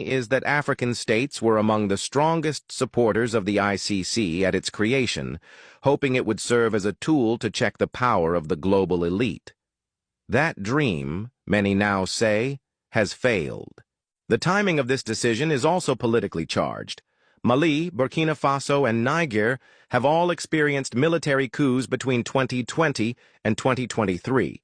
is that African states were among the strongest supporters of the ICC at its creation, hoping it would serve as a tool to check the power of the global elite. That dream, many now say, has failed. The timing of this decision is also politically charged. Mali, Burkina Faso, and Niger have all experienced military coups between 2020 and 2023.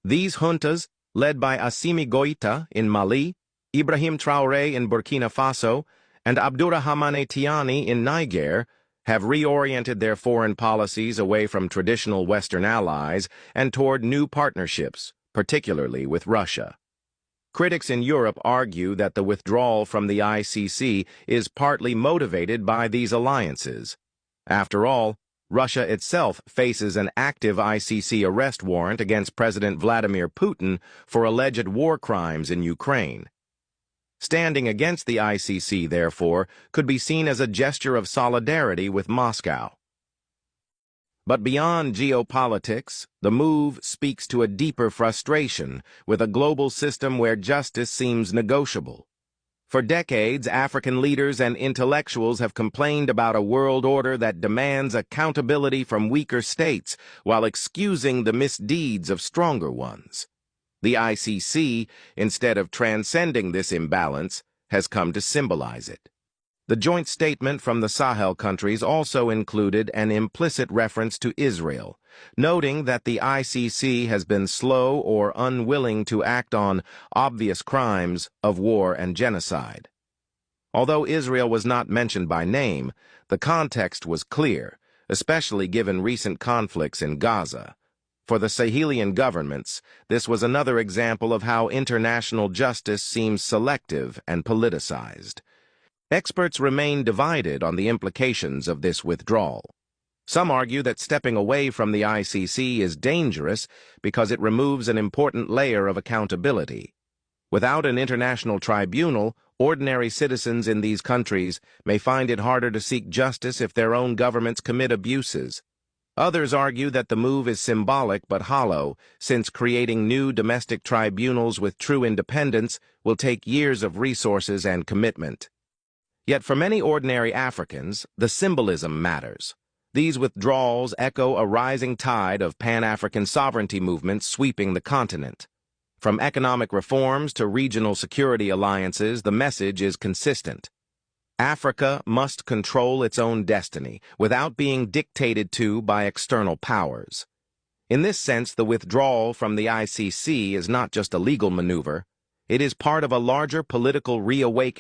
These juntas, led by Assimi Goïta in Mali, Ibrahim Traoré in Burkina Faso, and Abdourahmane Tiani in Niger, have reoriented their foreign policies away from traditional Western allies and toward new partnerships, particularly with Russia. Critics in Europe argue that the withdrawal from the ICC is partly motivated by these alliances. After all, Russia itself faces an active ICC arrest warrant against President Vladimir Putin for alleged war crimes in Ukraine. Standing against the ICC, therefore, could be seen as a gesture of solidarity with Moscow. But beyond geopolitics, the move speaks to a deeper frustration with a global system where justice seems negotiable. For decades, African leaders and intellectuals have complained about a world order that demands accountability from weaker states while excusing the misdeeds of stronger ones. The ICC, instead of transcending this imbalance, has come to symbolize it. The joint statement from the Sahel countries also included an implicit reference to Israel, noting that the ICC has been slow or unwilling to act on obvious crimes of war and genocide. Although Israel was not mentioned by name, the context was clear, especially given recent conflicts in Gaza. For the Sahelian governments, this was another example of how international justice seems selective and politicized. Experts remain divided on the implications of this withdrawal. Some argue that stepping away from the ICC is dangerous because it removes an important layer of accountability. Without an international tribunal, ordinary citizens in these countries may find it harder to seek justice if their own governments commit abuses. Others argue that the move is symbolic but hollow, since creating new domestic tribunals with true independence will take years of resources and commitment. Yet for many ordinary Africans, the symbolism matters. These withdrawals echo a rising tide of Pan-African sovereignty movements sweeping the continent. From economic reforms to regional security alliances, the message is consistent. Africa must control its own destiny without being dictated to by external powers. In this sense, the withdrawal from the ICC is not just a legal maneuver. It is part of a larger political reawakening